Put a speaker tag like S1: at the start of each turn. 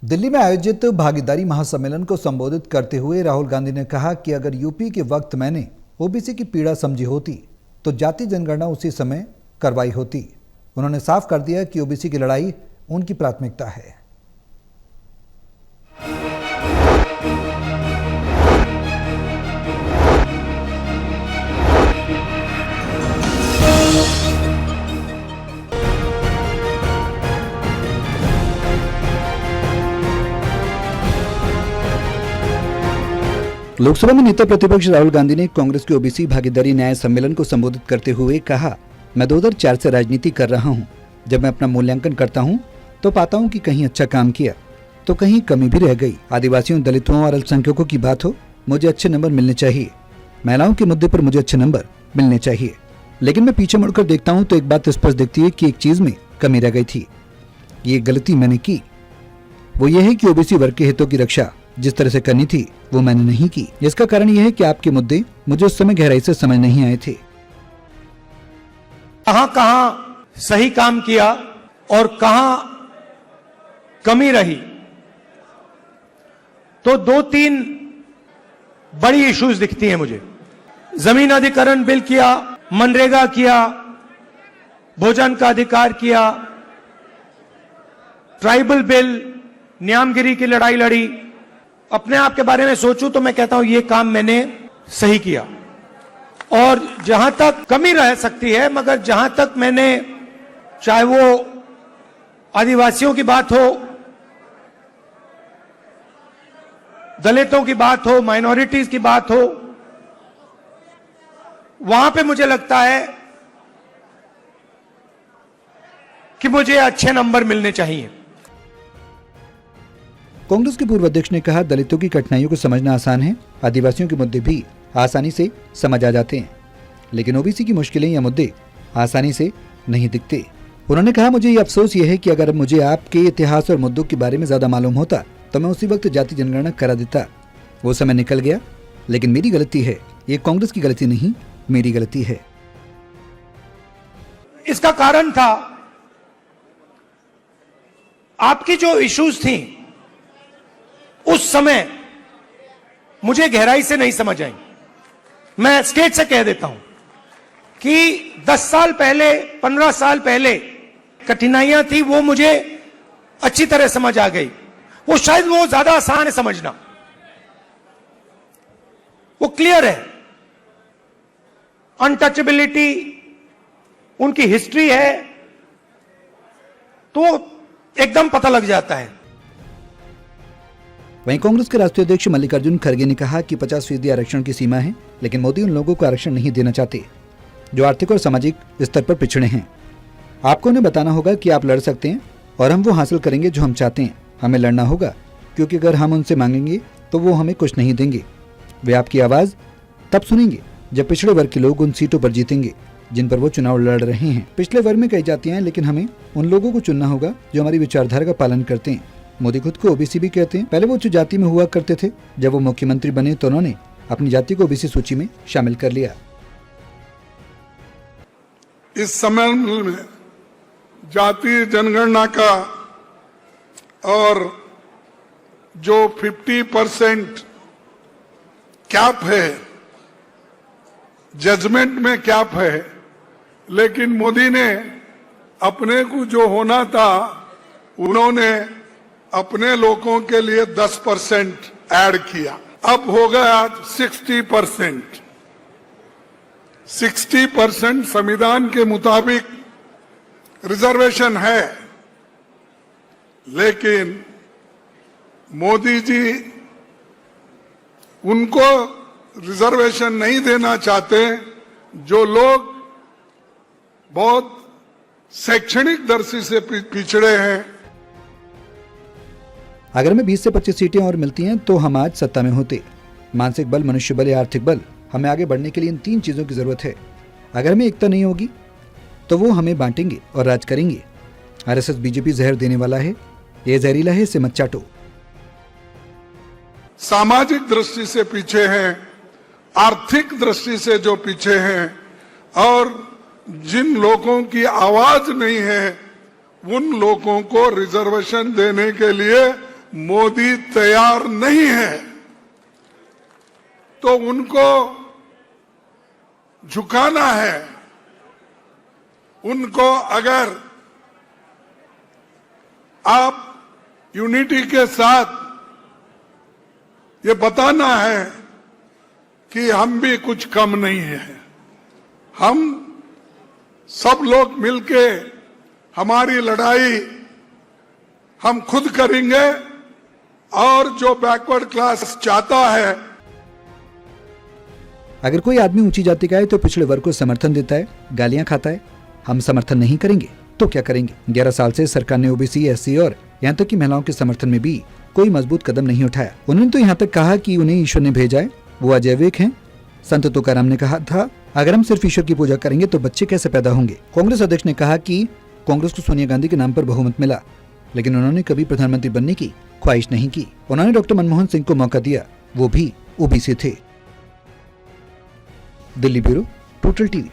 S1: दिल्ली में आयोजित भागीदारी महासम्मेलन को संबोधित करते हुए राहुल गांधी ने कहा कि अगर यूपी के वक्त मैंने ओबीसी की पीड़ा समझी होती तो जाति जनगणना उसी समय करवाई होती। उन्होंने साफ कर दिया कि ओबीसी की लड़ाई उनकी प्राथमिकता है। लोकसभा में नेता प्रतिपक्ष राहुल गांधी ने कांग्रेस के ओबीसी भागीदारी न्याय सम्मेलन को संबोधित करते हुए कहा, मैं 2004 से राजनीति कर रहा हूं। जब मैं अपना मूल्यांकन करता हूं तो पाता हूं कि कहीं अच्छा काम किया तो कहीं कमी भी रह गई। आदिवासियों, दलितों और अल्पसंख्यकों की बात हो, मुझे अच्छे नंबर मिलने चाहिए। महिलाओं के मुद्दे पर मुझे अच्छे नंबर मिलने चाहिए। लेकिन मैं पीछे मुड़कर देखता हूँ तो एक बात स्पष्ट दिखती है कि एक चीज में कमी रह गई थी। ये गलती मैंने की, वो ये है कि ओबीसी वर्ग के हितों की रक्षा जिस तरह से करनी थी वो मैंने नहीं की। इसका कारण यह है कि आपके मुद्दे मुझे उस समय गहराई से समझ नहीं आए थे।
S2: कहां सही काम किया और कहां कमी रही, तो 2-3 बड़ी इश्यूज दिखती हैं मुझे। जमीन अधिग्रहण बिल किया, मनरेगा किया, भोजन का अधिकार किया, ट्राइबल बिल, न्यामगिरी की लड़ाई लड़ी। अपने आप के बारे में सोचूं तो मैं कहता हूं ये काम मैंने सही किया। और जहां तक कमी रह सकती है, मगर जहां तक मैंने, चाहे वो आदिवासियों की बात हो, दलितों की बात हो, माइनॉरिटीज की बात हो, वहां पे मुझे लगता है कि मुझे अच्छे नंबर मिलने चाहिए।
S1: कांग्रेस के पूर्व अध्यक्ष ने कहा, दलितों की कठिनाइयों को समझना आसान है, आदिवासियों के मुद्दे भी आसानी से समझ आ जाते हैं, लेकिन ओबीसी की मुश्किलें या मुद्दे आसानी से नहीं दिखते। उन्होंने कहा, मुझे ये अफसोस ये है कि अगर मुझे आपके इतिहास और मुद्दों के बारे में ज्यादा मालूम होता तो मैं उसी वक्त जाति जनगणना करा देता। वो समय निकल गया, लेकिन मेरी गलती है, ये कांग्रेस की गलती नहीं, मेरी गलती है।
S2: इसका कारण था आपकी जो इश्यूज थी उस समय मुझे गहराई से नहीं समझ आई। मैं स्टेट से कह देता हूं कि 10 साल पहले, 15 साल पहले कठिनाइयां थी, वो मुझे अच्छी तरह समझ आ गई। वो शायद वो ज्यादा आसान है समझना, वो क्लियर है। अनटचेबिलिटी, उनकी हिस्ट्री है, तो एकदम पता लग जाता है।
S1: वहीं कांग्रेस के राष्ट्रीय अध्यक्ष मल्लिकार्जुन खड़गे ने कहा कि 50% आरक्षण की सीमा है, लेकिन मोदी उन लोगों को आरक्षण नहीं देना चाहते जो आर्थिक और सामाजिक स्तर पर पिछड़े हैं। आपको उन्हें बताना होगा कि आप लड़ सकते हैं और हम वो हासिल करेंगे जो हम चाहते हैं। हमें लड़ना होगा, क्योंकि अगर हम उनसे मांगेंगे तो वो हमें कुछ नहीं देंगे। वे आपकी आवाज तब सुनेंगे जब पिछड़े वर्ग के लोग उन सीटों पर जीतेंगे जिन पर वो चुनाव लड़ रहे हैं। पिछले वर्ग में कई जातियां हैं, लेकिन हमें उन लोगों को चुनना होगा जो हमारी विचारधारा का पालन करते हैं। मोदी खुद को ओबीसी भी कहते हैं। पहले वो उच्च जाति में हुआ करते थे, जब वो मुख्यमंत्री बने तो उन्होंने अपनी जाति को ओबीसी सूची में शामिल कर लिया।
S3: इस सम्मेलन में जातीय जनगणना का और जो 50% कैप है, जजमेंट में कैप है, लेकिन मोदी ने अपने को जो होना था उन्होंने अपने लोगों के लिए 10% ऐड किया। अब हो गया 60%। 60% संविधान के मुताबिक रिजर्वेशन है, लेकिन मोदी जी उनको रिजर्वेशन नहीं देना चाहते जो लोग बहुत शैक्षणिक दृष्टि से पिछड़े हैं।
S1: अगर हमें 20 से 25 सीटें और मिलती हैं तो हम आज सत्ता में होते। मानसिक बल, मनुष्य बल या आर्थिक बल, हमें आगे बढ़ने के लिए इन 3 चीजों की जरूरत है। अगर हमें एकता नहीं होगी तो वो हमें बांटेंगे और राज करेंगे। आरएसएस बीजेपी जहर देने वाला है, ये जहरीला है, इसे मत चाटो।
S3: सामाजिक दृष्टि से पीछे हैं, आर्थिक दृष्टि से जो पीछे हैं, और जिन लोगों की आवाज नहीं है उन लोगों को रिजर्वेशन देने के लिए मोदी तैयार नहीं है तो उनको झुकाना है। उनको अगर आप यूनिटी के साथ ये बताना है कि हम भी कुछ कम नहीं है, हम सब लोग मिलके हमारी लड़ाई हम खुद करेंगे और जो बैकवर्ड क्लास चाहता है।
S1: अगर कोई आदमी ऊंची जाति का है तो पिछड़े वर्ग को समर्थन देता है, गालियां खाता है, हम समर्थन नहीं करेंगे तो क्या करेंगे? 11 साल से सरकार ने ओबीसी, एससी और यहाँ तक कि महिलाओं के समर्थन में भी कोई मजबूत कदम नहीं उठाया। उन्होंने तो यहाँ तक कहा कि उन्हें ईश्वर ने भेजा है, वो अजैविक हैं। संत तुकाराम ने कहा था, अगर हम सिर्फ ईश्वर की पूजा करेंगे तो बच्चे कैसे पैदा होंगे? कांग्रेस अध्यक्ष ने कहा कि कांग्रेस को सोनिया गांधी के नाम पर बहुमत मिला, लेकिन उन्होंने कभी प्रधानमंत्री बनने की ख्वाहिश नहीं की। उन्होंने डॉक्टर मनमोहन सिंह को मौका दिया, वो भी ओबीसी थे। Delhi bureau, total TV.